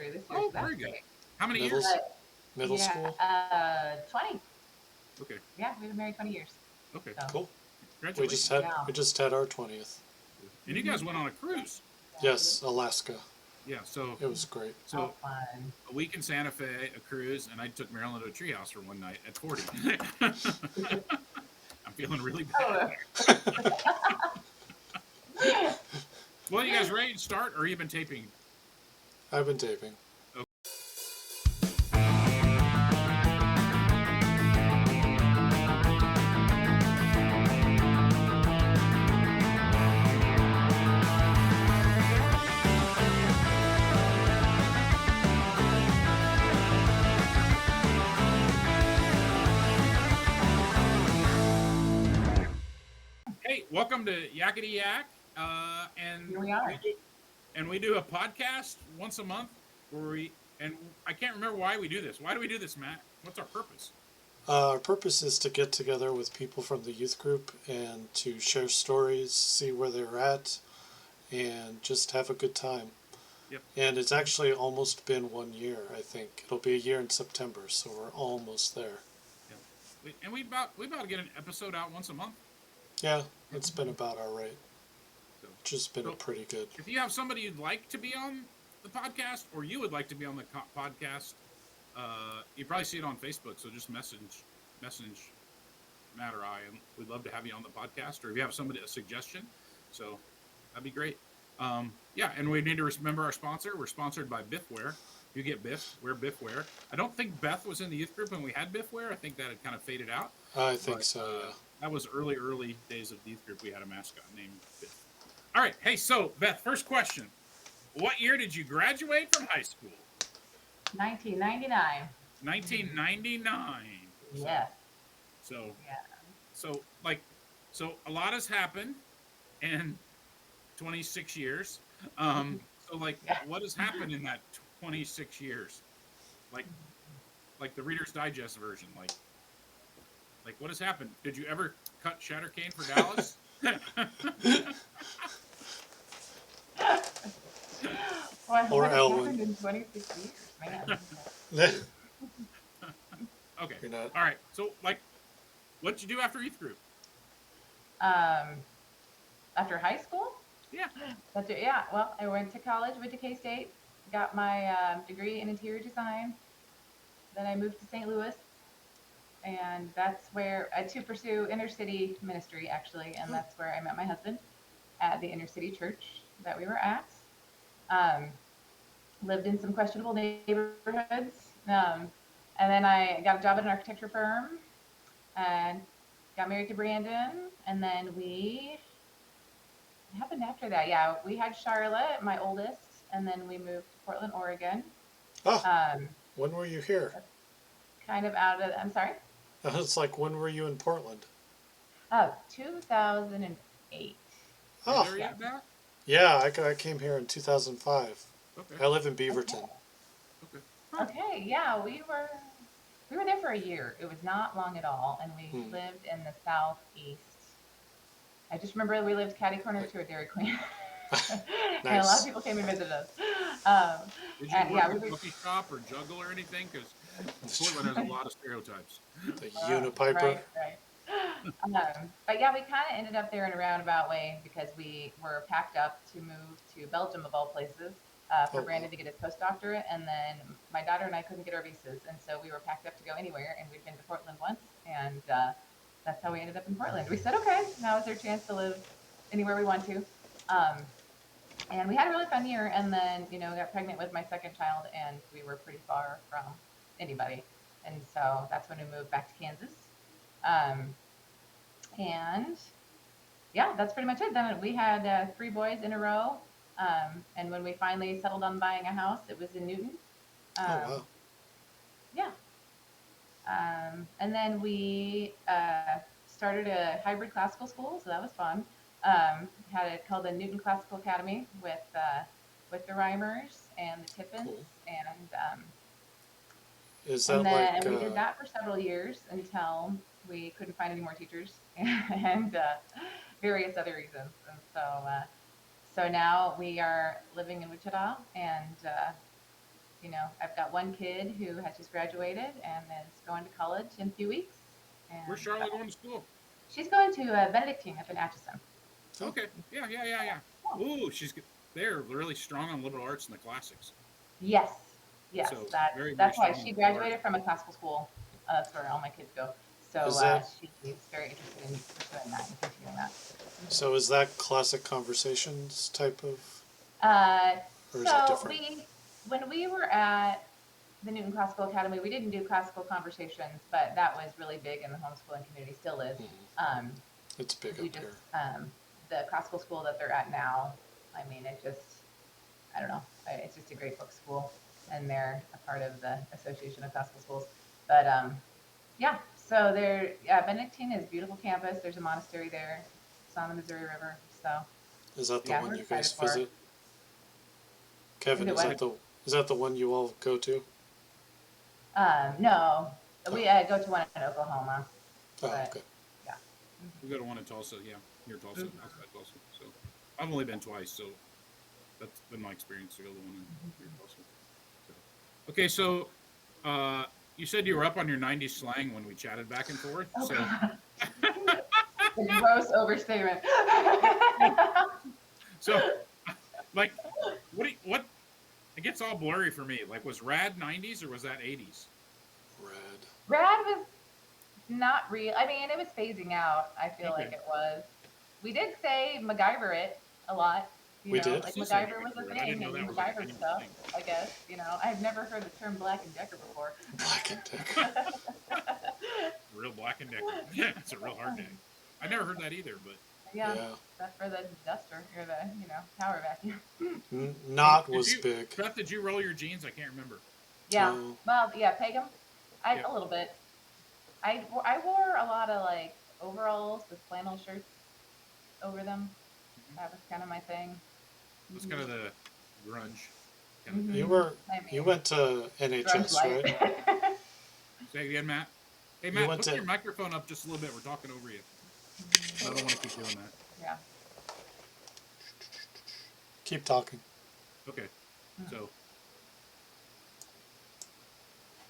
anniversary this year, Oh, so that very was good. great. How many Middle years? But middle yeah, school. 20. Okay. Yeah, we've been married 20 years. Okay. So Cool. Congratulations. yeah. We just had our 20th. And you guys went on a cruise. Yes, Alaska. Yeah. So It was great. Oh, so fun. a week in Santa Fe, a cruise, and I took Marilyn to a treehouse for one night at 40. I'm feeling really bad. Oh, Well, you guys ready to start, or you been taping? I've been taping. Hey, welcome to Yac-ity Yak, here we are. we do a podcast once a month where and I can't remember why we do this. Why do we do this, Matt? What's our purpose? Our purpose is to get together with people from the youth group and to share stories, see where they're at, and just have a good time. Yep. And it's actually almost been 1 year, I think. It'll be a year in September, so we're almost there. Yeah. And we about to get an episode out once a month. Yeah, it's been about all right. So, Which has been pretty good. If you have somebody you'd like to be on the podcast, or you would like to be on the podcast, you probably see it on Facebook. So just message Matt or I, and we'd love to have you on the podcast. Or if you have a suggestion, so that'd be great. Yeah, and we need to remember our sponsor. We're sponsored by Biffware. You get Biff, we're Biffware. I don't think Beth was in the youth group when we had Biffware. I think that had kind of faded out. I think so, yeah. That was early days of the youth group. We had a mascot named Biff. All right, hey, so Beth, first question. What year did you graduate from high school? 1999. 1999. Yes. So, Yeah. so a lot has happened in 26 years. What has happened in that 26 years? Like the Reader's Digest version. Like what has happened? Did you ever cut Shatter Cane for Dallas? Or Elwyn. Happened in 26 years, man. Okay. You're not. All right. So, what'd you do after youth group? After high school? Yeah. Yeah. Well, I went to college, went to K-State, got my degree in interior design. Then I moved to St. Louis, and that's where to pursue inner city ministry, actually, and that's where I met my husband at the inner city church that we were at. Lived in some questionable neighborhoods, and then I got a job at an architecture firm, and got married to Brandon, and then what happened after that? Yeah, we had Charlotte, my oldest, and then we moved to Portland, Oregon. When were you here? Kind of out of, I'm sorry? It's like, when were you in Portland? 2008. Oh. There yet, Matt? Yeah, I came here in 2005. Okay. I live in Beaverton. Okay. Okay, yeah, we were there for a year. It was not long at all, and we lived in the southeast. I just remember we lived catty corner to a Dairy Queen. Nice. And a lot of people came and visited us. Did you work in a coffee shop or juggle or anything? Because Portland has a lot of stereotypes. The Unipiper. Right. But yeah, we kind of ended up there in a roundabout way because we were packed up to move to Belgium, of all places, for Brandon to get his postdoctorate. And then my daughter and I couldn't get our visas. And so we were packed up to go anywhere. And we'd been to Portland once. And that's how we ended up in Portland. We said, okay, now is our chance to live anywhere we want to. And we had a really fun year. And then, got pregnant with my second child. And we were pretty far from anybody. And so that's when we moved back to Kansas. And yeah, that's pretty much it. Then we had 3 boys in a row. And when we finally settled on buying a house, it was in Newton. Wow. Yeah. And then we started a hybrid classical school, so that was fun. Had it called the Newton Classical Academy with the Reimers and the Tippins. Cool. And Is that and we did that for several years until we couldn't find any more teachers and various other reasons. And so now we are living in Wichita, and I've got one kid who has just graduated and is going to college in a few weeks, Where's and Charlotte going to school? she's going to Benedictine up in Atchison. Oh, Okay. Yeah, yeah, yeah, yeah. Oh. Ooh, they're really strong on liberal arts and the classics. Yes, yes, So that's very, very that's why strong on she liberal arts. graduated from a classical school. That's where all my kids go. So is that she's very interested in pursuing that and continuing that. so? Is that classic conversations type of, Uh, or is that so different? when we were at the Newton Classical Academy, we didn't do classical conversations, but that was really big in the homeschooling community, still is. Um, It's big we up just here. the classical school that they're at now. I mean, I don't know, it's just a great book school, and they're a part of the Association of Classical Schools. But yeah, so Benedictine is a beautiful campus. There's a monastery there. It's on the Missouri River. So Is that the yeah, one we're you excited guys for her. visit? Is Kevin, it what? is that the one you all go to? No, Oh, we go to one in Oklahoma, oh, but okay. yeah. We go to one in Tulsa, yeah, near Tulsa, Mhm. outside Tulsa. So I've only been twice, so that's been my experience to go to the one near Tulsa. So okay, so uh, you said you were up on your '90s slang when we chatted back and forth. Oh So God, a gross overstatement. so like what it gets all blurry for me. Like was rad '90s or was that '80s? Rad. Brad was not real. I mean, it was phasing out. I feel like Okay, it was. We did say MacGyver it a lot. We did. Like so say MacGyver was a MacGyver. I didn't thing know and that was like a MacGyver genuine stuff. thing. I guess I've never heard the term Black and Decker before. Black and Decker. Real Black and Decker. Yeah, it's a real hard day. I never heard that either, but Yeah, Yeah. except for the duster or the power vacuum. Not did was you big. Beth? Did you roll your jeans? I can't remember. Yeah, Oh, well, yeah, peg 'em. Yep. A little bit. I wore a lot of like overalls with flannel shirts over them. Hmm. That was kind of my thing. That's Hmm. kind of the grunge kind of thing. you Hmm. were I you mean, went to grunge NHS, light. right? Say it again, Matt. Hey, You Matt, went put to your microphone up just a little bit. We're talking over you. I don't want to keep doing that. Yeah. keep talking. Okay. So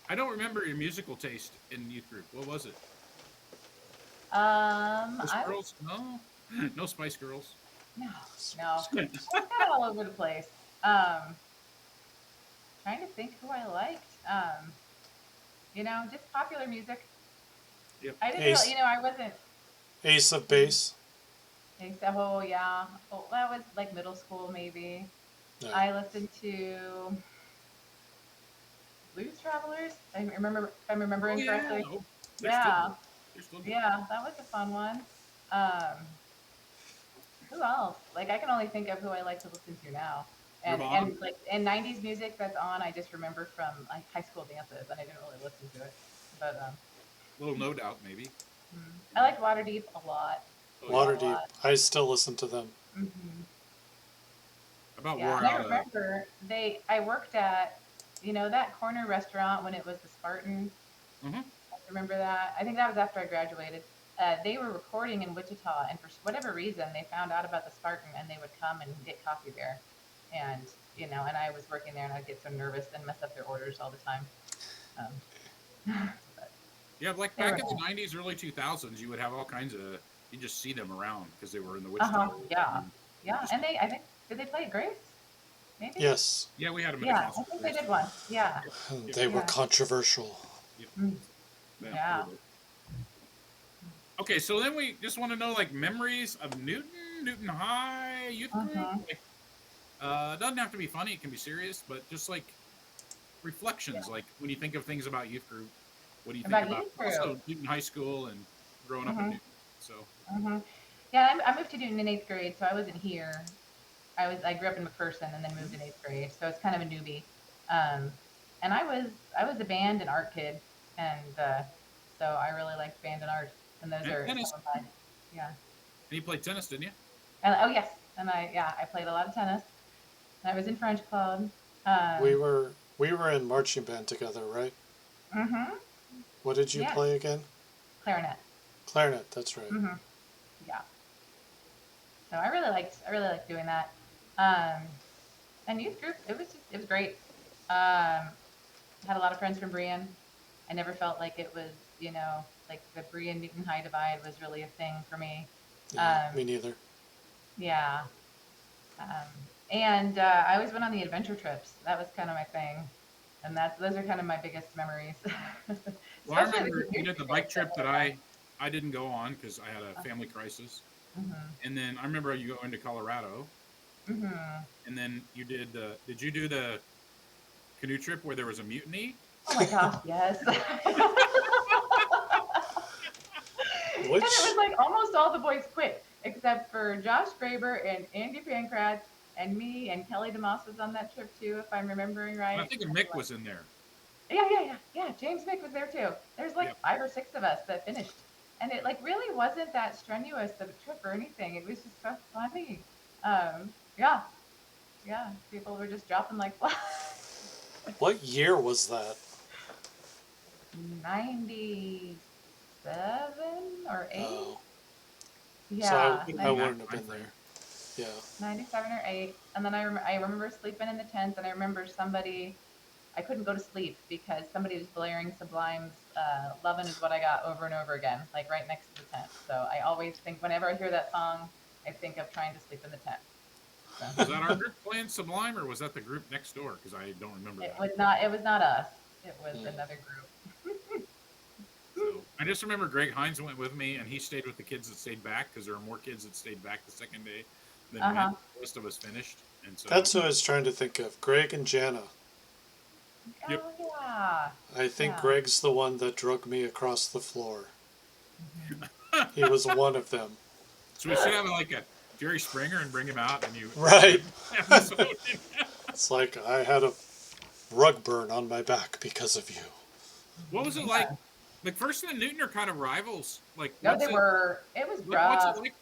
I don't remember your musical taste in youth group. What was it? Spice I was Girls? No, no Spice Girls. no, no. I was kind of all over the place. Um, Trying to think who I liked. Just popular music. Yep. I didn't really, Ace I wasn't. Ace of Base. Oh yeah. Oh, that was like middle school maybe. No. I listened to Blues Travelers. If I'm Oh remembering yeah. correctly. Oh, they're still Yeah, good. They're still good. yeah, that was a fun one. Um, who else? Like I can only think of who I like to listen to now. Nirvana. And like and '90s music that's on, I just remember from like high school dances, and I didn't really listen to it. But Little No Doubt, maybe. I liked Waterdeep a lot, Oh a yeah. lot, a Waterdeep. lot. I still listen to them. Hmm. About Yeah, wore and I out. remember I worked at, that corner restaurant when it was the Spartan. Uh-huh. I remember that. I think that was after I graduated. They were recording in Wichita, and for whatever reason, they found out about the Spartan, and they would come and get coffee there. And and I was working there, and I'd get so nervous and mess up their orders all the time. But Yeah, like they were back in the nice. '90s, early 2000s, you would have all kinds of. You just see them around because they were in the Uh Wichita huh. area. Yeah. You would Yeah. just And I think, did they play at Grace? Maybe. Yes, yeah, we had them at a Yeah, I concert think they race. did one. Yeah. Yep, yep, they were Yeah. controversial. yep. Mm, Yeah, a yeah. little bit. Okay, so then we just want to know like memories of Newton High youth group. Mm-hmm. Like, it doesn't have to be funny; it can be serious, but just like reflections. Yeah. Like when you think of things about youth group, what do you think About about youth group. also Newton High School and growing up in Mm-hmm. Newton? So, Mm-hmm. Yeah, I moved to Newton in eighth grade, so I wasn't here. I grew up in McPherson and then moved in eighth grade, so it's kind of a newbie. Um, and I was a band and art kid, and so I really liked band and art, and those and are tennis. some of my yeah. And you played tennis, didn't you? And oh yes, and I played a lot of tennis, and I was in French club. We Um, were we were in marching band together, right? mm-hmm. What did you Yes, play again? clarinet. Clarinet. That's right. Mm-hmm. Yeah. So I really liked doing that. Um, and youth group, it was great. Had a lot of friends from Brian. I never felt like it was, like the Brian Newton High divide was really a thing for me. Yeah, Um, me neither. yeah. Um, and I always went on the adventure trips. That was kind of my thing. And those are kind of my biggest memories, Well, I especially the remember you canoe did the bike trips that trip that were I didn't go on because I had a fun. family crisis. Hmm. And then I remember you going to Colorado, Hmm. and then did you do the canoe trip where there was a mutiny? Oh my gosh, yes. And it was Which, like almost all the boys quit, except for Josh Graber and Andy Pankratz and me and Kelly DeMoss was on that trip too, if I'm remembering And I right. think Mick was in there. Yeah. James Mick was there too. There's like Yep. 5 or 6 of us that finished, and it like really wasn't that strenuous of a trip or anything. It was just so funny. Yeah, yeah. People were just dropping like flies. what year was that? 97 or 8. Oh, so Yeah, I In that wouldn't have time been frame. there. Yeah. 97 or 8. And then I remember sleeping in the tents, and I remember somebody. I couldn't go to sleep because somebody was blaring Sublime's "Lovin' Is What I Got" over and over again, like right next to the tent. So I always think whenever I hear that song, I think of trying to sleep in the tent. So Was that our group playing Sublime, or was that the group next door? Because I don't remember it that. was not. It was not us. It was Hmm. another group. So I just remember Greg Hines went with me, and he stayed with the kids that stayed back because there were more kids that stayed back the second day than Uh went. huh. The rest of us finished, and so That's what I was trying to think of. Greg and Jana. yep. Oh yeah. I think Yeah. Greg's the one that drug me across the floor. Hmm. He was one of them. So we should have like a Jerry Springer and bring him out, and you do Right. an episode. It's like I had a rug burn on my back because of you. What was it like? Yeah. McPherson and Newton are kind of rivals. Like, No, they were. It was what's it rough. like?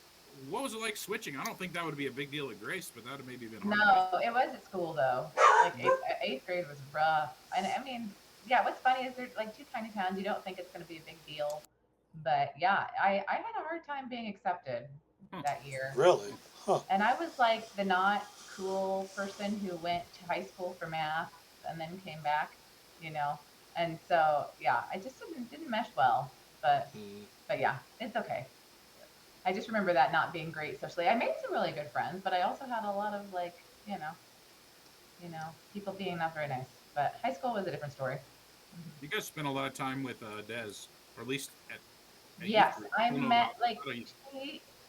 What was it like switching? I don't think that would be a big deal at Grace, but that would have maybe been hard at Newton. No, it was at school though. Like eighth grade was rough. And I mean, yeah, what's funny is they're like two tiny towns. You don't think it's going to be a big deal. But yeah, I had a hard time being accepted Huh. that year. Really? Huh. And I was like the not cool person who went to high school for math and then came back, you know? And so, yeah, I just didn't mesh well. But, Mm. but yeah, it's okay. I just remember that not being great socially. I made some really good friends, but I also had a lot of like, people being not very nice. But high school was a different story. Mhm. You guys spent a lot of time with Des, or at least at youth Yes, group. I I don't know met about like youth.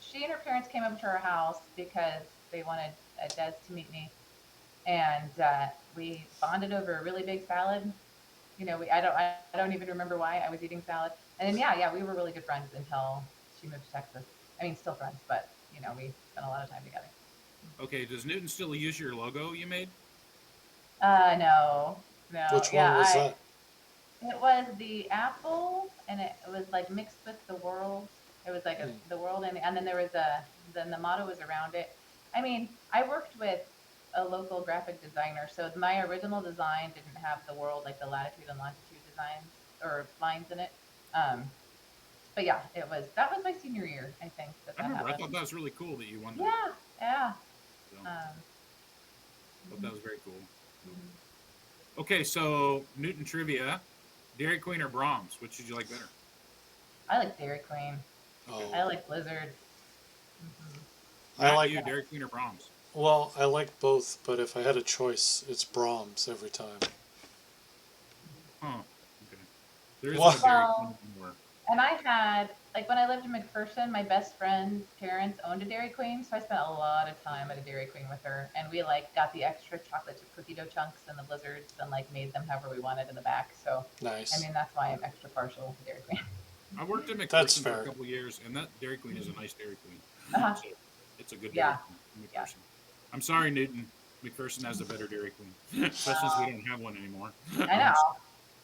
she and her parents came over to our house because they wanted Des to meet me, and we bonded over a really big salad. I don't even remember why I was eating salad. And then yeah, we were really good friends until she moved to Texas. I mean, still friends, but we spent a lot of time together. Okay, does Newton still use your logo you made? No, no, Which yeah, one was that? it was the apple, and it was like mixed with the world. It was like Mm. the world, and then there was then the motto was around it. I mean, I worked with a local graphic designer, so my original design didn't have the world, like the latitude and longitude designs or lines in it. Um, but yeah, that was my senior year, I think I that remember. I happened. thought that was really cool that you won that. Yeah, yeah. So Um, I thought that was very cool. So. mhm. Okay, so Newton trivia: Dairy Queen or Brahms? Which did you like better? I like Dairy Queen. Okay, I Oh, like Blizzard. Hmm. I Matt, like. you Dairy Queen or Brahms? Well, I like both, but if I had a choice, it's Brahms every time. Huh. Okay. There is no What? Dairy Queen Well, anymore. and I had like when I lived in McPherson, my best friend's parents owned a Dairy Queen, so I spent a lot of time at a Dairy Queen with her, and we like got the extra chocolate chip cookie dough chunks and the blizzards, and like made them however we wanted in the back. So, I Nice. mean, that's why I'm extra partial to Dairy Queen. I worked at That's McPherson for a fair. couple of years, and that Dairy Queen is a nice Dairy Queen. Uh-huh. So it's a good Dairy Yeah, Queen in yeah. McPherson. I'm sorry, Newton. McPherson has a better Dairy Queen, especially since we Well, don't have one anymore. I know.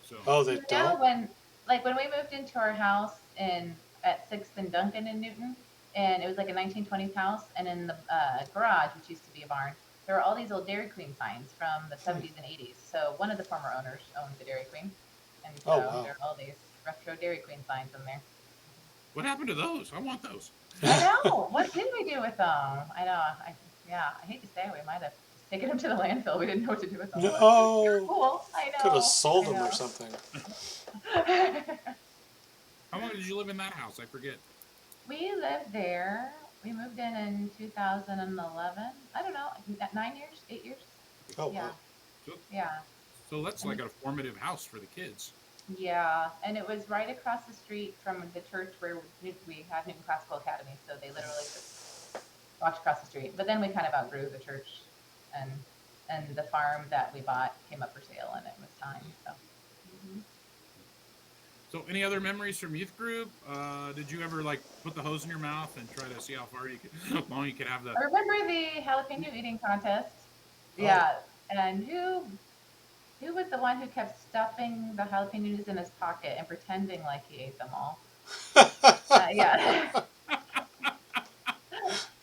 So Oh, they Now don't? when we moved into our house in at Sixth and Duncan in Newton, and it was like a 1920s house, and in the garage, which used to be a barn, there were all these old Dairy Queen signs from the Hmm. 70s and 80s. So one of the former owners owned the Dairy Queen, and Oh, so wow. there are all these retro Dairy Queen signs in there. what happened to those? I want those. I know. What did we do with them? I know. Yeah, I hate to say we might have taken them to the landfill. We didn't know what to do with them. They were No, cool. I could have know. sold I them or know. something. How long did you live in that house? I forget. We lived there. We moved in 2011. I don't know, 9 years, 8 years. Oh Yeah, wow. So, yeah. so that's And like a formative house for the kids. yeah, and it was right across the street from the church where we had Newton Classical Academy. So they literally just walked across the street. But then we kind of outgrew the church, and the farm that we bought came up for sale, and it was time. So. Mhm. So, any other memories from youth group? Did you ever like put the hose in your mouth and try to see how far you could, how long you could have the? I remember the jalapeno eating contest. Oh. Yeah, and who was the one who kept stuffing the jalapenos in his pocket and pretending like he ate them all? Yeah.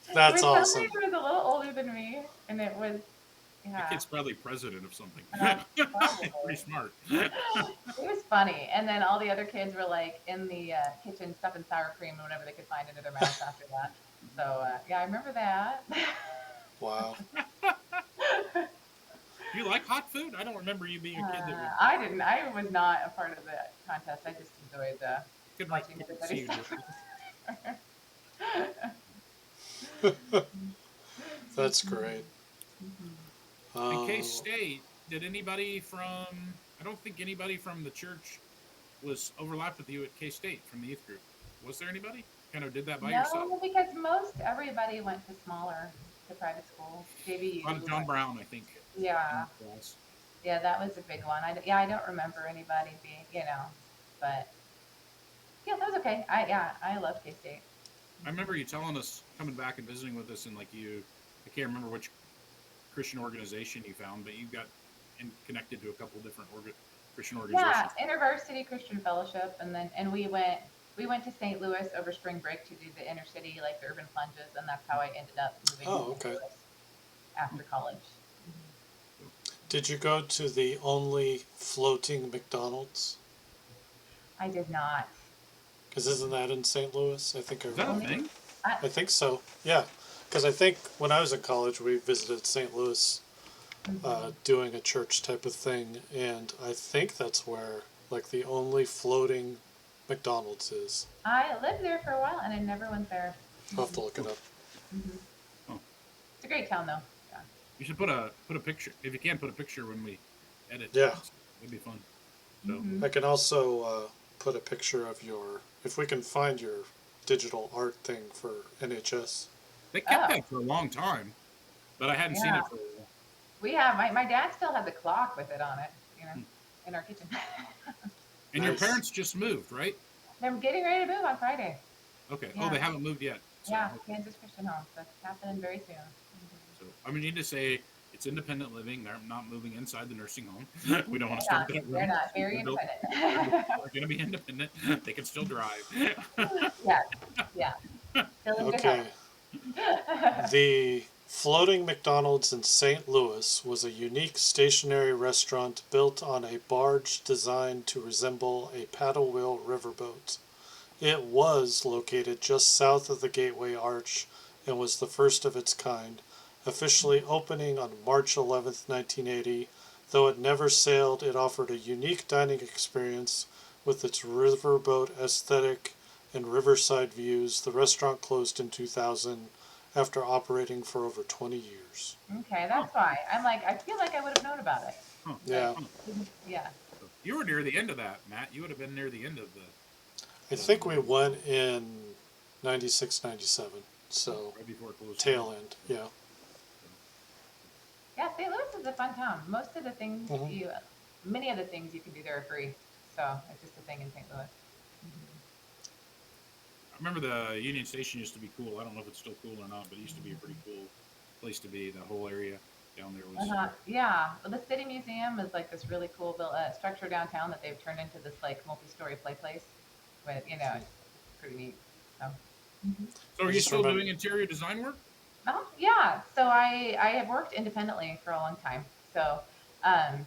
It That's was somebody awesome. who was a little older than me, and it was, The yeah, kid's probably president of something. probably. Pretty smart. It was funny. And then all the other kids were like in the kitchen stuffing sour cream and whatever they could find into their mouths after that. So yeah, I remember that. Wow. Do you like hot food? I don't remember you being a kid that would I didn't. I was not a part of the contest. I just enjoyed watching couldn't everybody see you. stuff. That's great. In K Uh, State, did anybody from? I don't think anybody from the church was overlapped with you at K State from the youth group. Was there anybody? Kind of did that by yourself? No, because most everybody went to private schools, JVU. John Brown, I think. In Yeah, the class. yeah, that was a big one. Yeah, I don't remember anybody being, but yeah, that was okay. I loved K State. I remember you telling us coming back and visiting with us, and like you, I can't remember which Christian organization you found, but you got connected to a couple different Christian Yeah, organizations. InterVarsity Christian Fellowship, and we went to St. Louis over spring break to do the inner city, like the urban plunges, and that's how I ended up moving to oh, St. okay. Louis after college. Did you go to the only floating McDonald's? I did not. Because isn't that in St. Louis? I think I Is that a remember. Only thing? I, I think so. Yeah. Because I think when I was in college, we visited St. Louis mhm. doing a church type of thing. And I think that's where, like, the only floating McDonald's is. I lived there for a while, and I never went there. I'll have to look it up. Hmm. Oh, It's a great town, though. Yeah. you should put a picture if you can put a picture when we edit. Yeah. It'd be fun. So Hmm. I can also put a picture of if we can find your digital art thing for NHS. they kept Oh, that for a long time, but I hadn't seen yeah. it for a while. We have my dad still had the clock with it on it, in our kitchen. And your Nice. parents just moved, right? They're getting ready to move on Friday. Okay. Oh, Yeah, they haven't moved yet. So, yeah, okay. Kansas Christian Home. So it's happening very soon. Mhm. So I mean, need to say it's independent living. They're not moving inside the nursing home. We don't want to They're start not. that They're rumor. not very They're independent. going to be independent. They can still drive. Yes, yeah, still in good Okay. health. The floating McDonald's in St. Louis was a unique stationary restaurant built on a barge designed to resemble a paddle wheel riverboat. It was located just south of the Gateway Arch and was the first of its kind, officially opening on March 11th, 1980. Though it never sailed, it offered a unique dining experience with its riverboat aesthetic and riverside views. The restaurant closed in 2000 after operating for over 20 years. Okay, Huh, that's why I'm like, I feel like I would have known about it, huh, but Yeah, huh. yeah. So you were near the end of that, Matt. You would have been near the end of I the think we went in 96, 97, so right before it closed down. tail end, yeah. Yeah, St. Louis is a fun town. Most of the things Hmm. many of the things you can do there are free. So it's just a thing in St. Louis. I remember the Union Station used to be cool. I don't know if it's still cool or not, but it used to be a pretty cool place to be. The whole area down there was. Yeah, well, the City Museum is like this really cool structure downtown that they've turned into this like multi-story play place. With it's pretty neat. So. Mhm. So are I you just still remember, doing interior design work? Yeah. So I have worked independently for a long time. So um,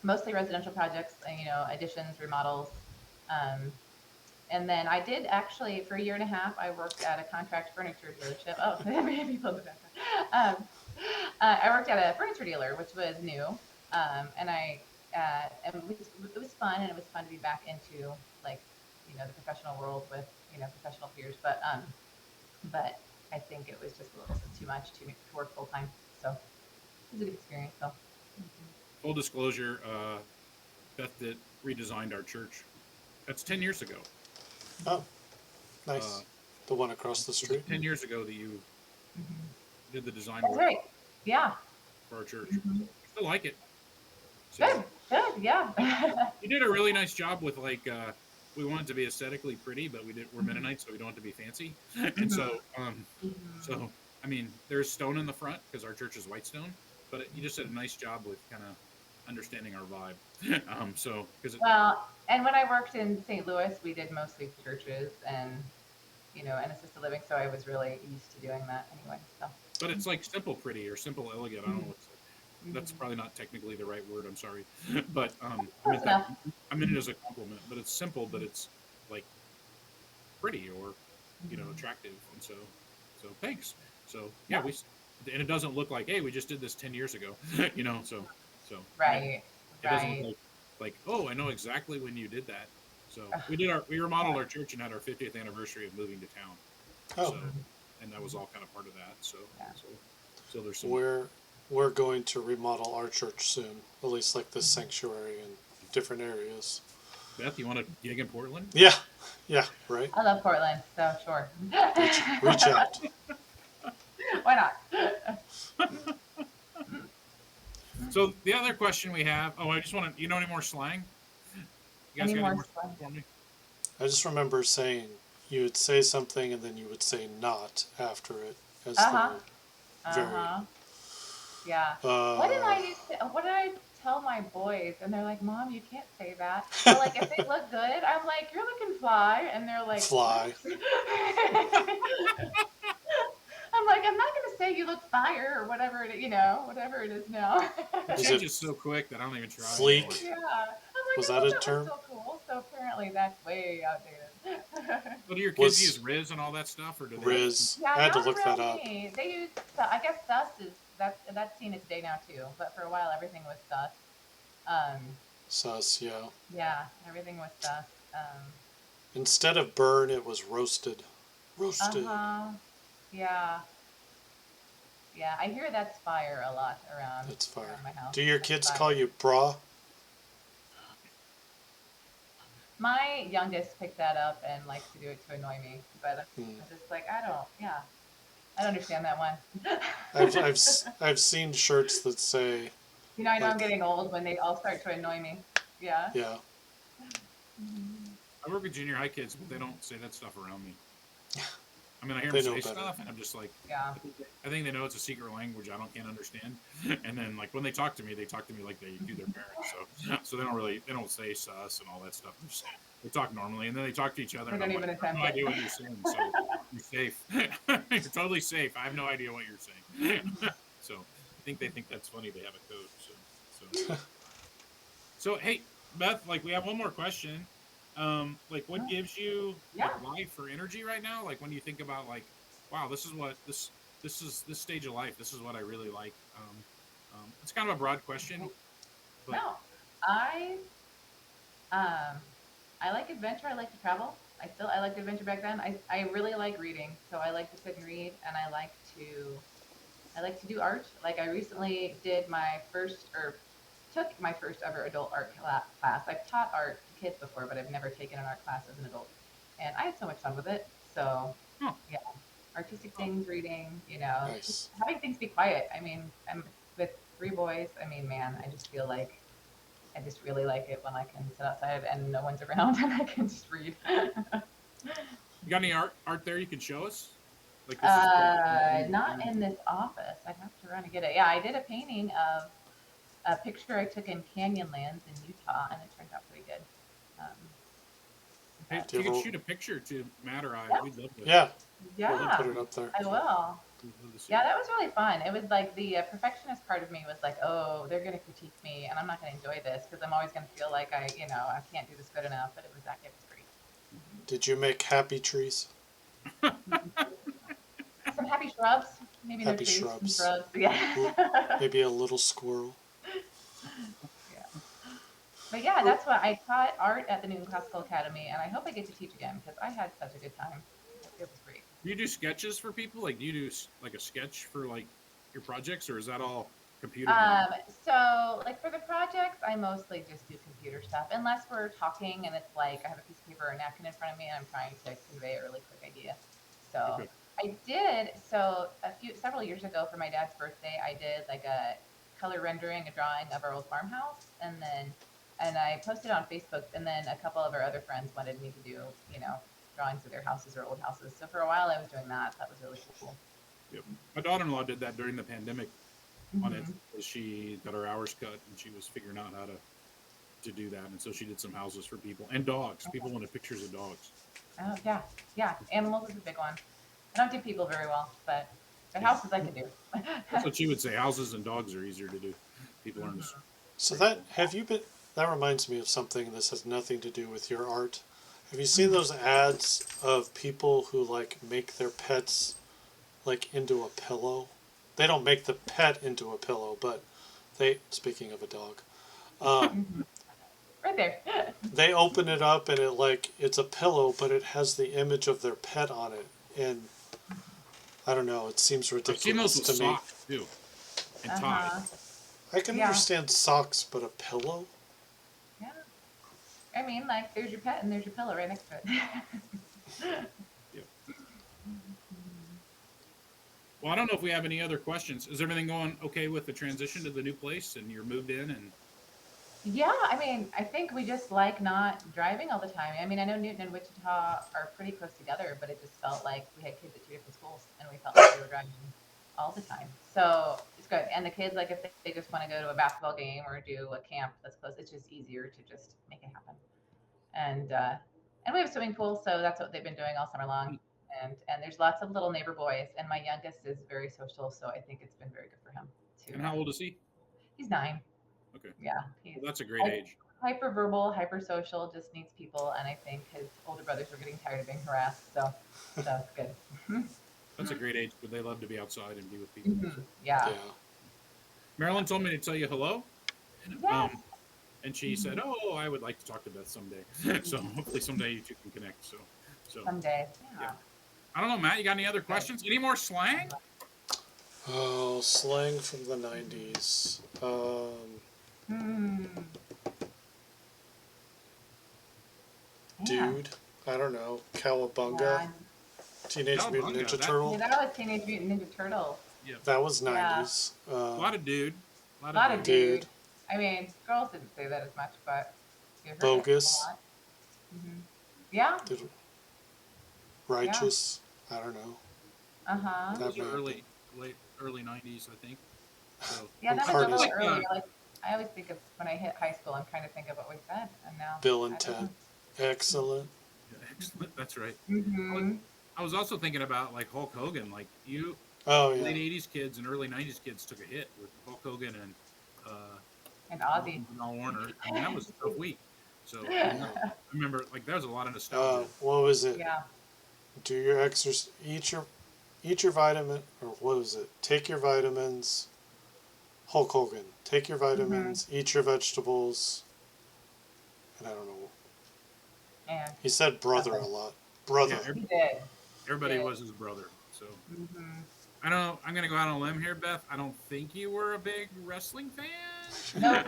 mostly residential projects, additions, remodels. Um, and then I did actually for a year and a half. I worked at a contract furniture dealership. Oh, maybe people in the background. I worked at a furniture dealer, which was new, and it was fun, and it was fun to be back into like the professional world with professional peers. But I think it was just a little bit too much to work full time. So it was a good experience, though. Full disclosure, Beth did redesigned our church. That's 10 years ago. Oh, Uh, nice. The one across the was it street. 10 years ago that you Mm-hmm. did the design That's work right. Yeah. for our church? Mm-hmm. So I still like it. So Good. Good. Yeah. you did a really nice job with we wanted to be aesthetically pretty, but we're Mm-hmm. Mennonites, so we don't want to be fancy. And Mm-hmm. Mm-hmm. so I mean, there's stone in the front because our church is white stone, but you just did a nice job with kind of understanding our vibe. So because Well, and when I worked in St. Louis, we did mostly churches and assisted living, so I was really used to doing that anyway. So. but it's like simple pretty or simple elegant. I don't know what's that's Mm-hmm. probably not technically the right word. I'm sorry, but Close enough. I meant it as a compliment. But it's simple, but it's like pretty or Mm-hmm. attractive, and so thanks. So yeah, Yeah. and it doesn't look like, hey, we just did this 10 years ago, and Right. it doesn't look Right. like, oh, I know exactly when you did that. So Ugh, we remodeled our church and had our 50th anniversary of moving to town. Oh, So mhm, and that was all kind of part of that. yeah. So there's some. we're going to remodel our church soon. At least like this sanctuary and different areas. Beth, you want to gig in Portland? Yeah, yeah, right. I love Portland, so sure. Reach out. Why not? So the other question we have. Oh, I just want to. You know any more slang? You guys Any got any more more slang? for me? I just remember saying you would say something and then you would say not after it as Uh-huh. though very. Uh-huh. Yeah. Uh, What did I tell my boys? And they're like, Mom, you can't say that. But like if they look good, I'm like, you're looking fly. And they're like, what? fly. I'm like, I'm not gonna say you look fire or whatever it is now. It Is it changes so quick that I don't even try anymore. fleek? Yeah. I'm like, Was I that thought a that was term? so cool. So apparently that's way outdated. So do your kids use Was Riz and all that stuff, or do they just? Riz? Yeah, I had to not look that around up. me. They use, I guess sus is that's seen its day now too. But for a while everything was sus. Um, Sus, yeah. yeah, everything was sus. Instead of burn, it was roasted. Roasted. Uh-huh. Yeah. Yeah, I hear that's fire a lot around That's fire. my house. Do your That's kids call fire. you bra? My youngest picked that up and likes to do it to annoy me, but Hmm. I'm just like, yeah, I don't understand that one. I've seen shirts that say I know I'm like, getting old when they all start to annoy me. Yeah. yeah, Mhm. I work with junior high kids, but they don't say that stuff around me. I mean, I hear they them know say better. stuff, and I'm just like, Yeah. I think they know it's a secret language can't understand. And then like when they talk to me like they do their parents. So they don't say sus and all that stuff. They talk normally, and then they talk to each other, They and don't I'm like, even I have no attempt it. idea what you're saying. So you're safe. You're totally safe. I have no idea what you're saying. So I think they think that's funny. They have a code. So hey, Beth, like we have one more question. Like what gives you like Yeah. life or energy right now? Like when you think about like, wow, this is this stage of life. This is what I really like. It's kind of a broad question, but No, I um, I like adventure. I like to travel. I liked adventure back then. I really like reading, so I like to sit and read, and I like to do art. Like I recently did my first or took my first ever adult art class. I've taught art to kids before, but I've never taken an art class as an adult, and I had so much fun with it. So oh, yeah, artistic oh, things, reading, just Nice. having things be quiet. I mean, I'm with three boys. I mean, man, I just feel like I just really like it when I can sit outside and no one's around and I can just read. you got any art there you can show us? Like this is Not in this office. I'd have to run and get it. Yeah, I did a painting of a picture I took in Canyonlands in Utah, and it turned out pretty good. Um, Hey, but if Do you you could have shoot a picture to Matt or I, yeah, we'd love to. yeah, we'll yeah, put it up there. I will. We'd love to see Yeah, it. that was really fun. It was like the perfectionist part of me was like, oh, they're going to critique me, and I'm not going to enjoy this because I'm always going to feel like I can't do this good enough. But it was great. Did you make happy trees? Some happy shrubs. Maybe no Happy trees and shrubs. shrubs. Yeah. Maybe a little squirrel. Yeah. But yeah, that's what I taught art at the Newton Classical Academy, and I hope I get to teach again because I had such a good time. It was great. Do you do sketches for people? Like, do you do like a sketch for like your projects, or is that all computer generated? So like for the projects, I mostly just do computer stuff, unless we're talking and it's like I have a piece of paper or a napkin in front of me and I'm trying to convey a really quick idea. So Okay. I did several years ago for my dad's birthday, I did like a color rendering, a drawing of our old farmhouse, and I posted on Facebook, and then a couple of our other friends wanted me to do, drawings of their houses or old houses. So for a while I was doing that. That was really cool. Yep. My daughter-in-law did that during the pandemic on it. Hmm. She got her hours cut, and she was figuring out how to do that, and so she did some houses for people and dogs. People wanted pictures of dogs. Oh yeah, yeah. Animals is a big one. I don't do people very well, but Yeah, houses I can do. that's what she would say. Houses and dogs are easier to do. People aren't as Hmm. So straightforward. that reminds me of something. This has nothing to do with your art. Have you seen Hmm. those ads of people who like make their pets like into a pillow? They don't make the pet into a pillow, but speaking of a dog, um, Hmm. Right there. they open it up and it's a pillow, but it has the image of their pet on it, and I don't know. It seems I've seen those ridiculous with to me. socks too and Uh ties. huh. I can Yeah. understand socks, but a pillow? Yeah. I mean, like, there's your pet and there's your pillow right next to it. Yep. Well, I don't know if we have any other questions. Is everything going okay with the transition to the new place and you're moved in? And Yeah, I mean, I think we just like not driving all the time. I mean, I know Newton and Wichita are pretty close together, but it just felt like we had kids at two different schools and we felt like we were driving all the time. So it's good. And the kids, like, if they just want to go to a basketball game or do a camp that's close, it's just easier to just make it happen. And we have a swimming pool, so that's what they've been doing all summer long. And there's lots of little neighbor boys, and my youngest is very social, so I think it's been very good for him to. and how old is he? He's 9. Okay. Yeah, he's Well, that's a great age. hyper verbal, hyper social, just needs people, and I think his older brothers were getting tired of being harassed, so it's good. That's a great age, but they love to be outside and be with people. Hmm. So. Yeah. Yeah. Marilyn told me to tell you hello. Yes. And she said, Hmm. "Oh, I would like to talk to Beth someday." So hopefully someday you two can connect. So Someday. yeah. Yeah. I don't know, Matt. You got any other Okay. questions? Any more slang? Oh, slang from the 90s. Hmm. Yeah. Dude. I don't know. Cowabunga. Yeah. Teenage Mutant Cowabunga, Ninja that- Yeah, Turtle. that was Teenage Mutant Ninja Turtles. Yeah, That was Yeah. 90s. a lot of dude. A A lot of Dude. dude. I mean, girls didn't say that as much, but you heard it a Bogus. lot. Hmm. Yeah. Did, Yeah. righteous. I don't know. Uh huh. That those are might be. early '90s, I think. So Yeah, that was a Hard little as earlier. Like I always think of when I hit high school. I'm trying to think of what we said, and now Bill and I don't Ted. know. Excellent. yeah, excellent. That's right. Hmm. I was also thinking about like Hulk Hogan. Like you, Oh, late yeah. '80s kids and early '90s kids took a hit with Hulk Hogan and uh, And Ozzy. Al Warner. I mean, that was a tough week. So Yeah. I remember like there was a lot of nostalgia. What was it? Yeah. Do your exercise. Eat your vitamin. Or what was it? Take your vitamins. Hulk Hogan. Take your Hmm. vitamins. Eat your vegetables. And I don't know. And He said brother a lot. Brother. Yeah, he did. everybody Did. was his brother. So Hmm. I don't know. I'm gonna go out on a limb here, Beth. I don't think you were a big wrestling fan. Nope.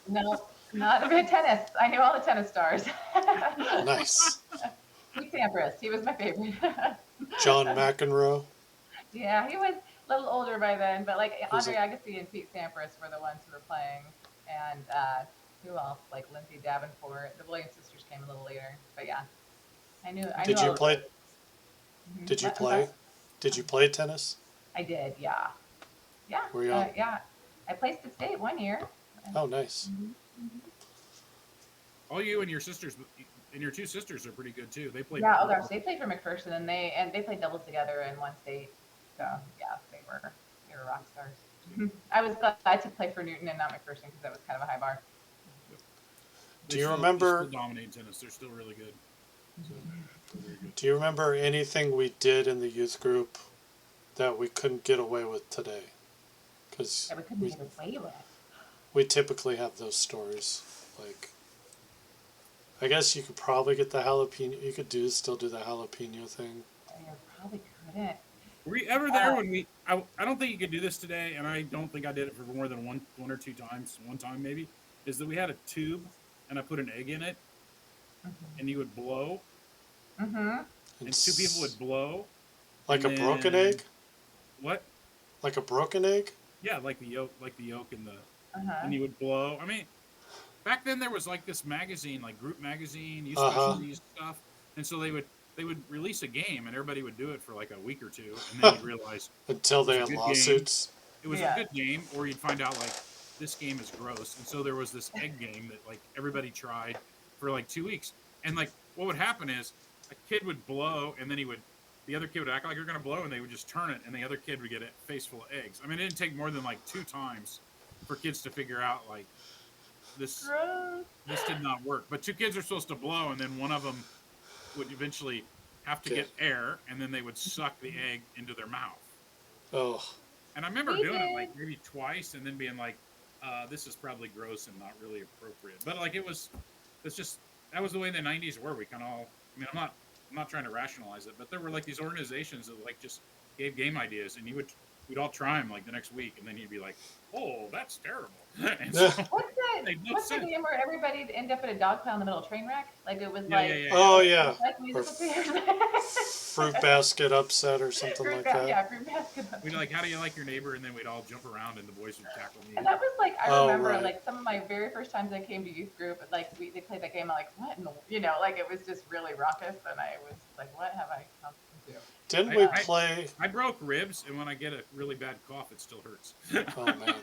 Nope. Not a bit tennis. I knew all the tennis stars. Nice. Pete Sampras. He was my favorite. John McEnroe. Yeah, he was a little older by then, but like Who's Andre a, Agassi and Pete Sampras were the ones who were playing, and who else? Like Lindsay Davenport. The Williams sisters came a little later, but yeah, I knew did all you of play? those. Mhm. Did you What? I'm sorry? play? Did you play tennis? I did. Yeah, yeah, Were you on? yeah. I placed at state one year. Oh, nice. Mhm. All you and your sisters and your two sisters are pretty good too. They played. Yeah. Oh gosh, they played for McPherson, and they played doubles together in one state. So yeah, they were rock stars. I was glad to play for Newton and not McPherson because that was kind of a high bar. Do you They remember? still dominate tennis. They're still really good. So, they're very good. Do you remember anything we did in the youth group that we couldn't get away with today. Because That we couldn't get away with. we typically have those stories. Like, I guess you could probably get the jalapeno. You could still do the jalapeno thing. I probably couldn't. Were you ever there when we? I don't think you could do this today, and I don't think I did it for more than one or two times. One time maybe is that we had a tube, and I put an egg in it, and you would blow, Mm-hmm. and two people would blow. Like a broken egg? What? Like a broken egg? Yeah, like the yolk, and the Uh-huh. and you would blow. I mean, back then there was like this magazine, like Group Magazine, used Uh-huh. to these stuff, and so they would release a game, and everybody would do it for like a week or two, and then you'd realize Until it was they a had good game. lawsuits. It was Yeah. a good game, or you'd find out like this game is gross, and so there was this egg game that like everybody tried for like 2 weeks, and like what would happen is a kid would blow, and then the other kid would act like you're gonna blow, and they would just turn it, and the other kid would get a face full of eggs. I mean, it didn't take more than like 2 times for kids to figure out like this Gross. this did not work. But 2 kids are supposed to blow, and then one of them would eventually have to get air, and then they would suck the egg into their mouth. Oh. And I remember We doing it did. like maybe twice, and then being like, "This is probably gross and not really appropriate." But like that was the way the '90s were. We kind of all. I mean, I'm not trying to rationalize it, but there were like these organizations that like just gave game ideas, and we'd all try them like the next week, and then you'd be like, "Oh, that's terrible." And so, What's the game where everybody'd end up in a dog pile in the middle of a train wreck? Like it was Oh yeah. like musical chairs. Fruit basket upset or something like that. Yeah, fruit basket. We'd like, "How do you like your neighbor?" And then we'd all jump around, and the boys would tackle me. And that was like I Oh, remember right. like some of my very first times I came to youth group, like they played that game. I'm like, what? Like it was just really raucous, and I was like, what have I come to? Didn't we play? I broke ribs, and when I get a really bad cough, it still hurts. Oh man.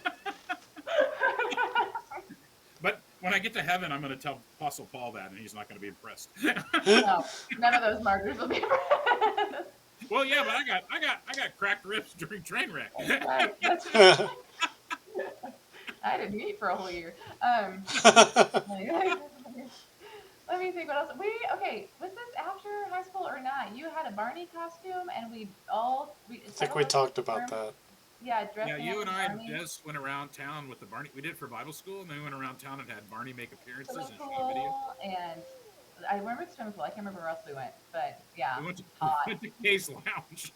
But when I get to heaven, I'm going to tell Apostle Paul that, and he's not going to be impressed. No, none of those markers will be. Well, yeah, but I got cracked ribs during train wreck. Right, I didn't eat for a whole year. Let me think what else. Was this after high school or not? You had a Barney costume, and I think we talked about that. Yeah, Yeah, you and I and Barney. Des went around town with the Barney. We did it for Bible school, and then we went around town and had Barney make appearances and Swimming shoot videos. pool, and I remember the swimming pool. I can't remember where else we went, but yeah, We went to hot. Kay's Lounge.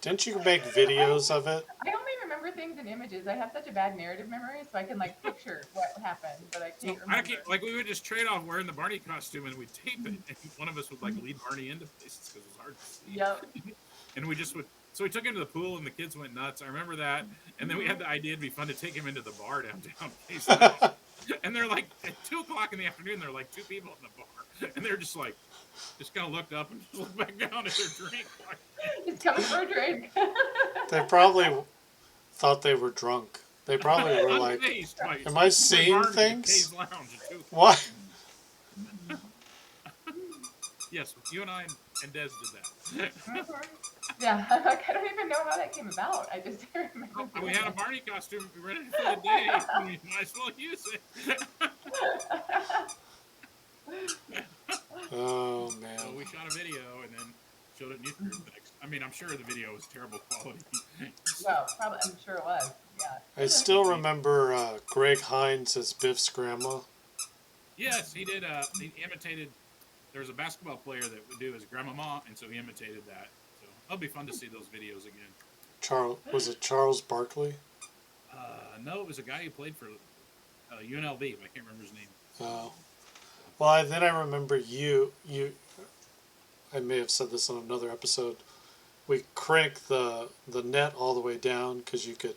Didn't you make videos of it? I only remember things in images. I have such a bad narrative memory, so I can like picture what happened, but I can't remember. Like we would just trade off wearing the Barney costume, and we'd tape it, and one of us would like lead Barney into places because it was hard to see. Yep. And we just would. So we took him to the pool, and the kids went nuts. I remember that. And then we had the idea it'd be fun to take him into the bar downtown. And they're like at 2:00 in the afternoon. There are like 2 people in the bar, and they're just kind of looked up and just looked back down at their drink. It's coming for a drink. They probably thought they were drunk. They probably were like, "Am I seeing things?" What? Yes, you and I and Des did that. Yeah, I don't even know how that came about. I just remember. We had a Barney costume. We rented it for the day. We might as well use it. Oh man. So we shot a video and then showed it in youth group next. I mean, I'm sure the video was terrible quality. Well, probably. I'm sure it was. Yeah. I still remember Greg Hines as Biff's grandma. Yes, he did. He imitated. There was a basketball player that would do his grandmama, and so he imitated that. So it'll be fun to see those videos again. Was it Charles Barkley? No, it was a guy who played for UNLV, but I can't remember his name. Oh. Well, then I remember you. I may have said this on another episode. We cranked the net all the way down because you could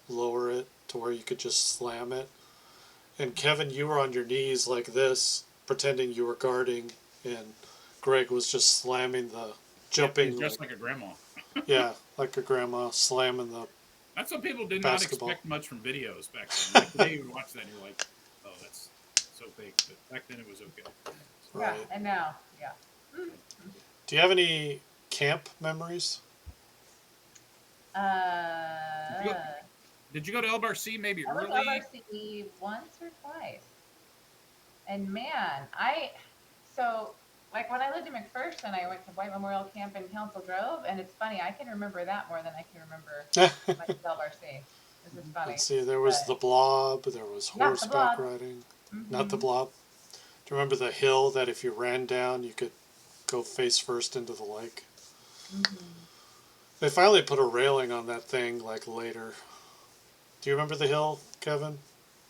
lower it to where you could just slam it. And Kevin, you were on your knees like this, pretending you were guarding, and Greg was just slamming jumping. Just like a grandma. Yeah, like a grandma slamming the. That's what people did basketball. not expect much from videos back then. Like today you would watch that and you're like, oh, that's so fake. But back then it was okay. Right. Yeah, and now, yeah. Do you have any camp memories? Did you go to LBRC maybe I early? went to LRC once or twice. And man, so Like when I lived in McPherson, I went to White Memorial Camp in Council Grove, and it's funny. I can remember that more than I can remember like Del Varsay. This is funny, Let's see, there was the but Blob, there was yeah, the horseback blob. riding. Not the Hmm. Blob. Do you remember the hill that if you ran down, you could go face first into the lake? Hmm. They finally put a railing on that thing like later. Do you remember the hill, Kevin?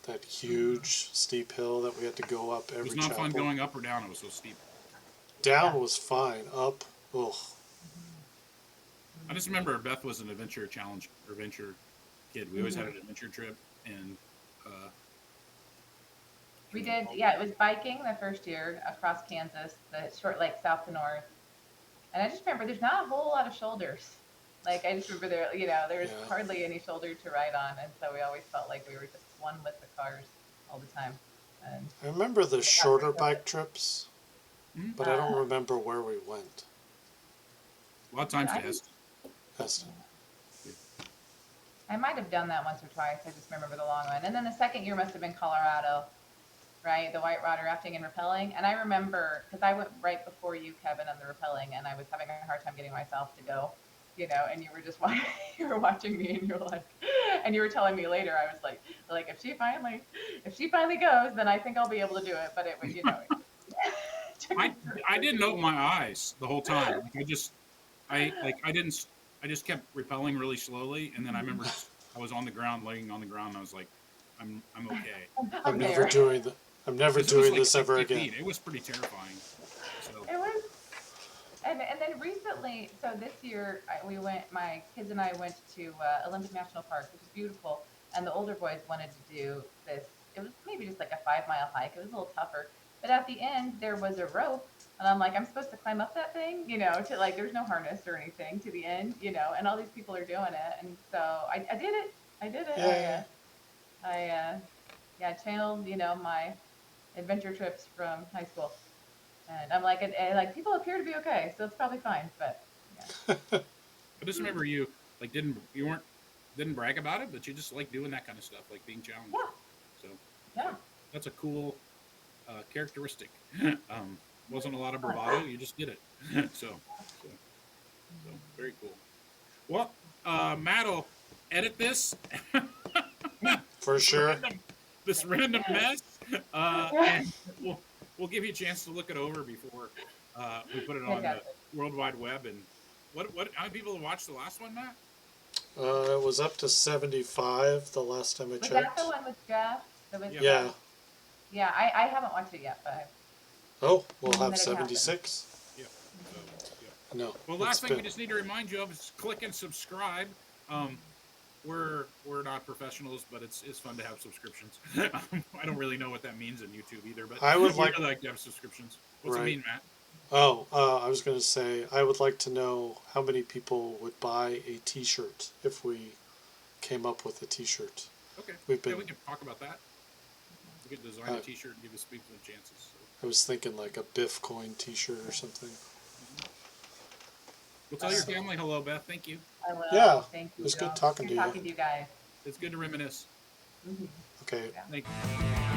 That Hmm. huge steep hill that we had to go up It was every not fun chapel. going up or down. It was so steep. Down Yeah. was fine. Up, ugh. I just remember Beth was an adventure challenge or adventure kid. We always had Hmm. an adventure trip, and We what was it did, called? yeah, it was biking the first year across Kansas, the short lake south to north. And I just remember there's not a whole lot of shoulders. Like I just remember there, there was Yeah. hardly any shoulder to ride on, and so we always felt like we were just one with the cars all the time. And I remember the it got shorter pretty bike hilly. trips, Hmm. but I don't Uh, remember where we went. A lot of times I to didn't. Heston. Heston. Yeah. I might have done that once or twice. I just remember the long one. And then the second year must have been Colorado, right? The white water rafting and rappelling. And I remember because I went right before you, Kevin, on the rappelling, and I was having a hard time getting myself to go, and you were just watching, you were watching me, and you were like, and you were telling me later, I was like if she finally goes, then I think I'll be able to do it. But it took I me through I the didn't open beginning. my eyes the whole time. Like I didn't. I just kept repelling really slowly, and then I remember I was on the ground, laying on the ground, and I was like, I'm okay, I'm I'm never there. doing the. I'm never because it was doing like this ever 60 again. feet. It was pretty terrifying. So It was. And then recently, so this year we went. My kids and I went to Olympic National Park, which is beautiful. And the older boys wanted to do this. It was maybe just like a 5 mile hike. It was a little tougher, but at the end there was a rope, and I'm like, I'm supposed to climb up that thing, to like. There's no harness or anything to the end, and all these people are doing it, and so I did it. I did it. Yay! Yeah, channeled, my adventure trips from high school. And I'm like, like people appear to be okay, so it's probably fine. But yeah, I just remember you like didn't brag about it, but you just like doing that kind of stuff, like being challenged. yeah, So it's yeah. like that's a cool characteristic. Wasn't a lot of bravado. You just did it. So so very cool. Well, Matt will edit this For this sure. random mess, and we'll give you a chance to look it over before we put it on the Fantastic. World Wide Web. And what how many people have watched the last one, Matt? It was up to 75 the last time I Was that the checked. one with Jeff? The with Yep. Yeah. yeah. I haven't watched it yet, but I've Oh, we'll seen have that it happened. 76. Yep. So yeah. No, Well, it's last thing we been. just need to remind you of is click and subscribe. Um, we're not professionals, but it's fun to have subscriptions. I don't really know what that means in YouTube either, but I would we like. really like to have subscriptions. What's it Right. mean, Matt? Oh, I was going to say, I would like to know how many people would buy a t shirt if we came up with a t shirt. Okay. We've Yeah, been. we can talk about that. We could design a Uh, T-shirt and give us people some chances. So. I was thinking like a Biff coin t shirt or something. Mhm. We'll tell your So, family hello, Beth. Thank you. I yeah, will. Thank it you. was good talking Good to you. talking to you guys. It's good to reminisce. Hmm. Okay. Yeah. Thank you.